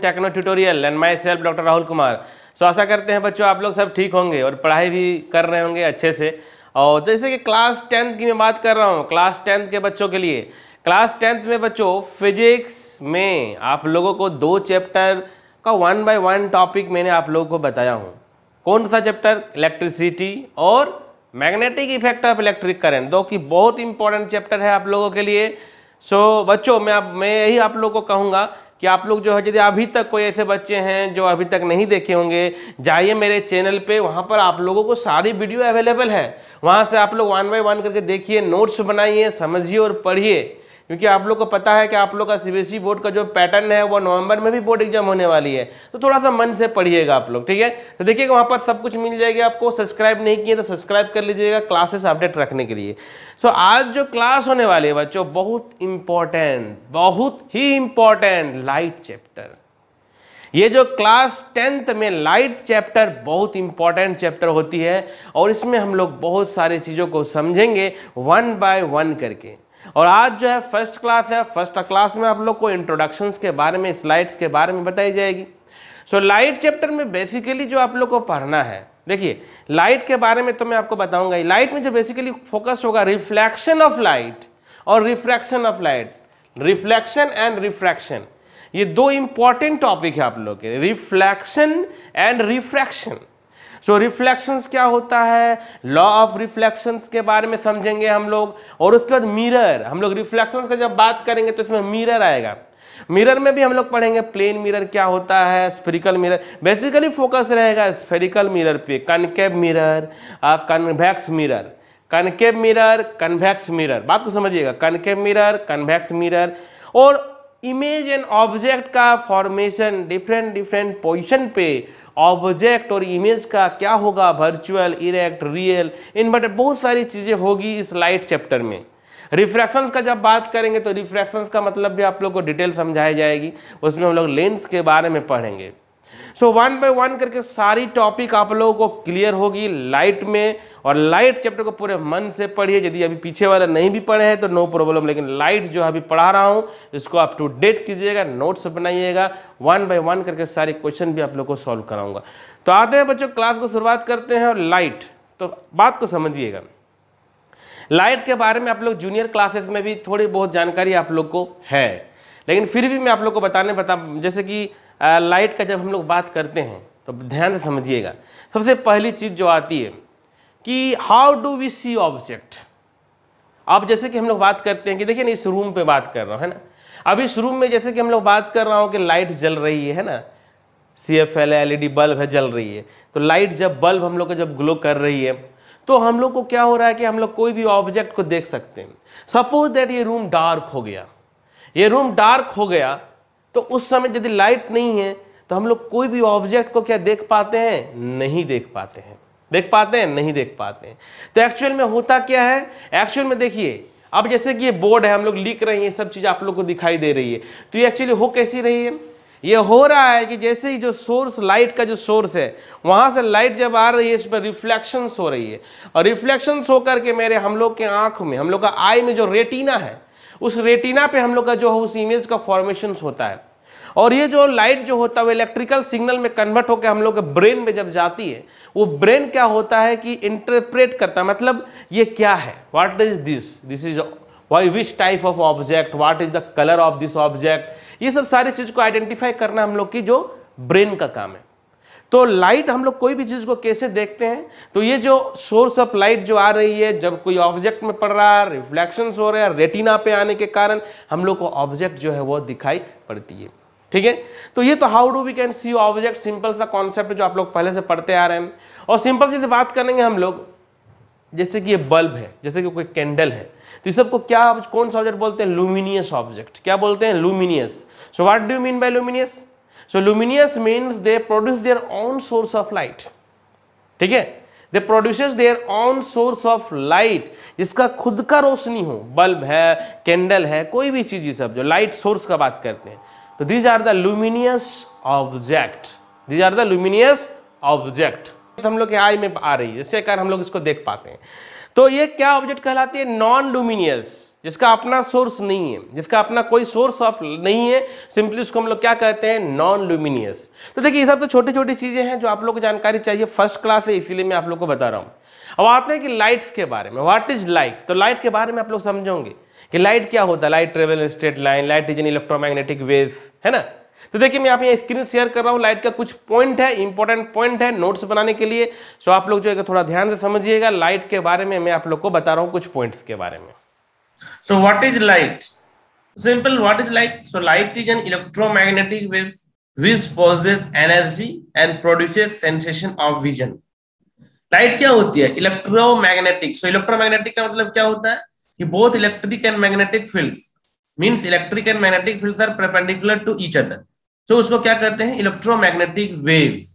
Techno tutorial and myself doctor Rahul Kumar. So आशा करते हैं बच्चों आप लोग सब ठीक होंगे और पढ़ाई भी कर रहे होंगे अच्छे से। और जैसे कि क्लास 10th की मैं बात कर रहा हूँ, क्लास 10th के बच्चों के लिए, क्लास 10th में बच्चों फिजिक्स में आप लोगों को 2 चैप्टर का 1 by 1 टॉपिक मैंने आप लोगों को बताया हूँ। कौन सा चैप्टर? इलेक्ट्रिसिटी और magnetic effect of electric current, दो की बहुत इंपॉर्टेंट चैप्टर है आप लोगों के लिए। सो बच्चों मैं यही आप लोगों को कहूँगा कि आप लोग जो है, यदि अभी तक कोई ऐसे बच्चे हैं जो अभी तक नहीं देखे होंगे, जाइए मेरे चैनल पे, वहाँ पर आप लोगों को सारी वीडियो अवेलेबल है। वहाँ से आप लोग 1 by 1 करके देखिए, नोट्स बनाइए, समझिए और पढ़िए। क्योंकि आप लोग को पता है कि आप लोग का सीबीएसई बोर्ड का जो पैटर्न है वो नवंबर में भी बोर्ड एग्जाम होने वाली है, तो थोड़ा सा मन से पढ़िएगा आप लोग, ठीक है। तो देखिएगा वहाँ पर सब कुछ मिल जाएगी आपको। सब्सक्राइब नहीं किए तो सब्सक्राइब कर लीजिएगा क्लासेस अपडेट रखने के लिए। सो आज जो क्लास होने वाली है बच्चों, बहुत ही इंपॉर्टेंट लाइट चैप्टर। ये जो क्लास 10th में लाइट चैप्टर बहुत इंपॉर्टेंट चैप्टर होती है और इसमें हम लोग बहुत सारी चीज़ों को समझेंगे 1 by 1 करके। और आज जो है फर्स्ट क्लास है, फर्स्ट क्लास में आप लोग को इंट्रोडक्शंस के बारे में, स्लाइड्स के बारे में बताई जाएगी। सो लाइट चैप्टर में बेसिकली जो आप लोग को पढ़ना है, देखिए लाइट के बारे में तो मैं आपको बताऊंगा। लाइट में जो बेसिकली फोकस होगा रिफ्लेक्शन ऑफ लाइट और refraction of light. Reflection and refraction, ये 2 इंपॉर्टेंट टॉपिक है आप लोग के, reflection and refraction. So reflections क्या होता है, लॉ ऑफ रिफ्लेक्शंस के बारे में समझेंगे हम लोग। और उसके बाद मिरर, हम लोग रिफ्लेक्शंस का जब बात करेंगे तो इसमें मिरर आएगा। मिरर में भी हम लोग पढ़ेंगे प्लेन मिरर क्या होता है, स्फेरिकल मिरर। बेसिकली फोकस रहेगा स्फेरिकल मिरर पे, concave mirror, convex mirror, concave mirror, convex mirror. बात को समझिएगा, कनकेव मिरर, कन्वेक्स मिरर। और इमेज एंड ऑब्जेक्ट का फॉर्मेशन, डिफरेंट पोजीशन पे ऑब्जेक्ट और इमेज का क्या होगा, वर्चुअल, इरेक्ट, रियल, इनवर्टेड, बहुत सारी चीजें होगी इस लाइट चैप्टर में। रिफ्रैक्शंस का जब बात करेंगे तो रिफ्रैक्शंस का मतलब भी आप लोग को डिटेल समझाई जाएगी, उसमें हम लोग लेंस के बारे में पढ़ेंगे। सो 1 by 1 करके सारी टॉपिक आप लोगों को क्लियर होगी लाइट में। और लाइट चैप्टर को पूरे मन से पढ़िए। यदि अभी पीछे वाला नहीं भी पढ़े हैं तो नो प्रॉब्लम, लेकिन लाइट जो अभी पढ़ा रहा हूँ इसको अप टू डेट कीजिएगा, नोट्स बनाइएगा। 1 by 1 करके सारे क्वेश्चन भी आप लोग को सॉल्व कराऊंगा। तो आते हैं बच्चों, क्लास को शुरुआत करते हैं। और लाइट, तो बात को समझिएगा, लाइट के बारे में आप लोग जूनियर क्लासेस में भी थोड़ी बहुत जानकारी आप लोग को है, लेकिन फिर भी मैं आप लोग को जैसे कि लाइट का जब हम लोग बात करते हैं तो ध्यान से समझिएगा। सबसे पहली चीज जो आती है कि how do we see object. अब जैसे कि हम लोग बात करते हैं कि देखिए ना, इस रूम पे बात कर रहा हूँ, है ना। अब इस रूम में जैसे कि हम लोग बात कर रहा हूँ कि लाइट जल रही है ना, CFL LED बल्ब है, जल रही है। तो लाइट जब बल्ब हम लोग को जब ग्लो कर रही है तो हम लोग को क्या हो रहा है कि हम लोग कोई भी ऑब्जेक्ट को देख सकते हैं। सपोज दैट ये रूम डार्क हो गया, ये रूम डार्क हो गया, तो उस समय यदि लाइट नहीं है तो हम लोग कोई भी ऑब्जेक्ट को क्या देख पाते हैं? नहीं देख पाते हैं। देख पाते हैं? नहीं देख पाते हैं। तो एक्चुअल में होता क्या है, एक्चुअल में देखिए, अब जैसे कि ये बोर्ड है, हम लोग लिख रहे हैं, ये सब चीज आप लोग को दिखाई दे रही है। तो ये एक्चुअली हो कैसी रही है? ये हो रहा है कि जैसे ही जो सोर्स, लाइट का जो सोर्स है, वहां से लाइट जब आ रही है इस पर रिफ्लेक्शंस हो रही है। और रिफ्लेक्शंस होकर के मेरे हम लोग के आंख में, हम लोग का आई में जो रेटिना है, उस रेटिना पे हम लोग का जो है उस इमेज का फॉर्मेशन होता है। और ये जो लाइट जो होता है वो इलेक्ट्रिकल सिग्नल में कन्वर्ट होकर हम लोग के ब्रेन में जब जाती है, वो ब्रेन क्या होता है कि इंटरप्रेट करता है, मतलब ये क्या है, what is this is which type of object, what is the colour of this object. ये सब सारी चीज को आइडेंटिफाई करना हम लोग की जो ब्रेन का काम है। तो लाइट हम लोग कोई भी चीज को कैसे देखते हैं, तो ये जो सोर्स ऑफ लाइट जो आ रही है, जब कोई ऑब्जेक्ट में पड़ रहा है, रिफ्लेक्शंस हो रहे हैं, रेटिना पे आने के कारण हम लोग को ऑब्जेक्ट जो है वो दिखाई पड़ती है। ठीक है, तो ये तो how do we can see object, simple सा कॉन्सेप्ट जो आप लोग पहले से पढ़ते आ रहे हैं। और सिंपल सी बात करेंगे हम लोग, जैसे कि ये बल्ब है, जैसे कि कोई कैंडल है, तो इस सबको क्या, कौन सा ऑब्जेक्ट बोलते हैं? Luminous object. क्या बोलते हैं? Luminous. So what do you mean by luminous? So luminous means they produce their own source of light. ठीक है, दे produces their own source of light, जिसका खुद का रोशनी हो। बल्ब है, कैंडल है, कोई भी चीज, ये सब जो लाइट सोर्स का बात करते हैं, तो these are the luminous object. These are the luminous object. तो हम लोग के आई में आ रही है, जिसके कारण हम लोग इसको देख पाते हैं। तो ये क्या ऑब्जेक्ट कहलाती है? नॉन लुमिनियस, जिसका अपना सोर्स नहीं है, जिसका अपना कोई सोर्स ऑफ नहीं है, सिंपली उसको हम लोग क्या कहते हैं? Non luminous. तो देखिए ये सब तो छोटी छोटी चीजें हैं जो आप लोग को जानकारी चाहिए, फर्स्ट क्लास है इसीलिए मैं आप लोग को बता रहा हूँ। अब आते हैं कि लाइट्स के बारे में। What is light? तो लाइट के बारे में आप लोग समझोगे कि लाइट क्या होता है। Light travel in straight line, light is an electromagnetic waves, है ना। तो देखिए मैं यहाँ स्क्रीन शेयर कर रहा हूँ, लाइट का कुछ पॉइंट है, इंपॉर्टेंट पॉइंट है नोट्स बनाने के लिए। सो आप लोग जो है थोड़ा ध्यान से समझिएगा, लाइट के बारे में मैं आप लोग को बता रहा हूँ कुछ पॉइंट्स के बारे में। So what is light? Simple, what is light? So light is an electromagnetic wave which possesses energy and produces sensation of vision. Light क्या होती है? इलेक्ट्रोमैग्नेटिक। सो इलेक्ट्रोमैग्नेटिक का मतलब क्या होता है कि both electric and magnetic fields means electric and magnetic fields are perpendicular to each other. So उसको क्या कहते हैं? Electromagnetic waves.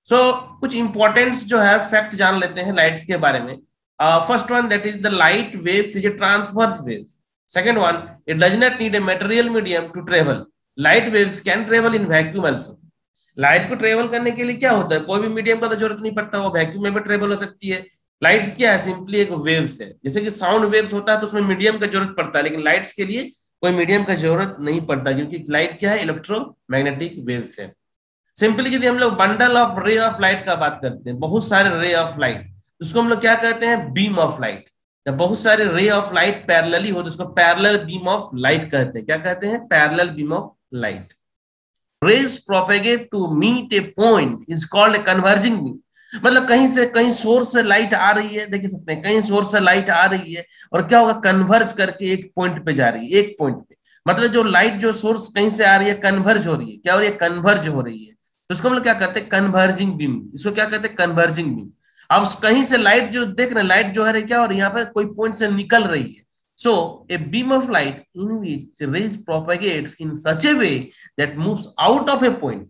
सो कुछ इंपॉर्टेंट्स जो है फैक्ट जान लेते हैं लाइट्स के बारे में। First one, that is the light waves is a transverse waves. Second one, it does not need a material medium to travel. Light waves can travel in vacuum also. Light को travel करने के लिए क्या होता है? कोई भी medium का तो जरूरत नहीं पड़ता, वो वैक्यूम में भी ट्रेवल हो सकती है। लाइट क्या है? सिंपली एक वेव्स है। जैसे कि साउंड वेव्स होता है तो उसमें मीडियम का जरूरत पड़ता है, लेकिन लाइट्स के लिए कोई मीडियम का जरूरत नहीं पड़ता, क्योंकि लाइट क्या है? इलेक्ट्रोमैग्नेटिक वेव्स है। सिंपली यदि हम लोग bundle of ray of light का बात करते हैं, बहुत सारे रे ऑफ लाइट, उसको हम लोग क्या कहते हैं? Beam of light. जब बहुत सारे रे ऑफ लाइट पैरेलली हो तो उसको पैरेलल बीम ऑफ लाइट कहते हैं। क्या कहते हैं? Parallel beam of light. Rays propagate to meet a point is called a converging beam। मतलब कहीं से कहीं सोर्स से लाइट आ रही है, देख सकते हैं, कहीं सोर्स से लाइट आ रही है और क्या होगा? कन्वर्ज करके एक पॉइंट पे जा रही है, एक पॉइंट पे। मतलब जो लाइट जो सोर्स कहीं से आ रही है कन्वर्ज हो रही है। क्या हो रही है? कन्वर्ज हो रही है। तो उसको हम लोग क्या कहते हैं? Converging beam. इसको क्या कहते हैं? Converging beam. अब कहीं से लाइट जो देख रहे हैं, लाइट जो है क्या हो रही है? यहाँ पे कोई पॉइंट से निकल रही है। So, a beam of light in which rays propagates in such a way that moves out of a point,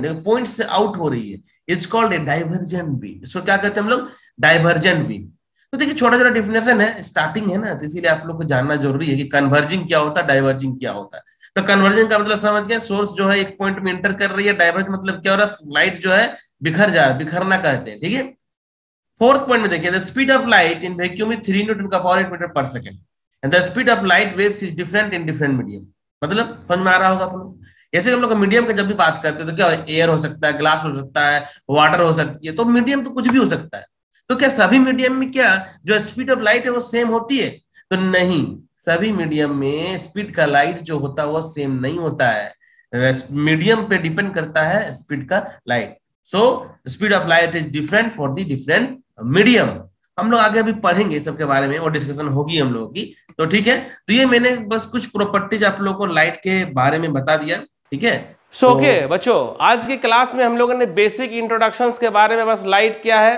एक point से out हो रही है, is called a divergent beam। इसको क्या कहते हैं हम लोग? divergent beam। तो देखिए छोटा छोटा डिफिनेशन है, स्टार्टिंग है ना, तो इसीलिए आप लोग को जानना जरूरी है कि कन्वर्जिंग क्या होता है, डाइवर्जिंग क्या होता है। तो कन्वर्जिंग का मतलब समझ गया, सोर्स जो है एक पॉइंट में एंटर कर रही है। डाइवर्ज मतलब क्या हो रहा है? लाइट जो है बिखर जा रहा है, बिखरना कहते हैं, ठीक है। फोर्थ पॉइंट में देखिए, the speed of light in vacuum is 3 Newton का पावर 8 मीटर पर second and the speed of light waves is different in different medium. मतलब समझ में आ रहा होगा आप लोग। जैसे हम लोग मीडियम का जब भी बात करते हैं तो क्या एयर हो सकता है, ग्लास हो सकता है, वाटर हो सकती है, तो मीडियम तो कुछ भी हो सकता है। तो क्या सभी मीडियम में क्या जो स्पीड ऑफ लाइट है वो सेम होती है? तो नहीं, सभी मीडियम में स्पीड का लाइट जो होता है वो सेम नहीं होता है। मीडियम पे डिपेंड करता है स्पीड का light. So speed of light is different for the different medium. हम लोग आगे अभी पढ़ेंगे सबके बारे में और डिस्कशन होगी हम लोगों की, तो ठीक है। तो ये मैंने बस कुछ प्रॉपर्टीज आप लोगों को लाइट के बारे में बता दिया, ठीक है। सो ओके बच्चों, आज की क्लास में हम लोगों ने बेसिक इंट्रोडक्शंस के बारे में, बस लाइट क्या है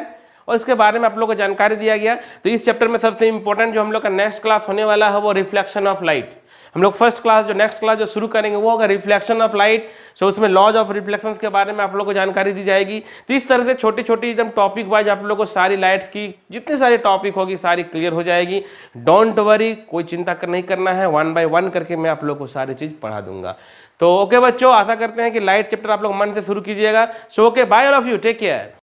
और इसके बारे में आप लोगों को जानकारी दिया गया। तो इस चैप्टर में सबसे इंपॉर्टेंट जो हम लोग का नेक्स्ट क्लास होने वाला है वो रिफ्लेक्शन ऑफ लाइट। हम लोग फर्स्ट क्लास जो नेक्स्ट क्लास जो शुरू करेंगे वो होगा रिफ्लेक्शन ऑफ लाइट। सो उसमें लॉज ऑफ रिफ्लेक्शंस के बारे में आप लोगों को जानकारी दी जाएगी। तो इस तरह से छोटी छोटी एकदम टॉपिक वाइज आप लोगों को सारी लाइट्स की जितनी सारी टॉपिक होगी सारी क्लियर हो जाएगी। डोंट वरी, कोई चिंता नहीं करना है, 1 बाय 1 करके मैं आप लोगों को सारी चीज़ पढ़ा दूंगा। तो ओके बच्चों, आशा करते हैं कि लाइट चैप्टर आप लोग मन से शुरू कीजिएगा। So okay, bye all of you, take care.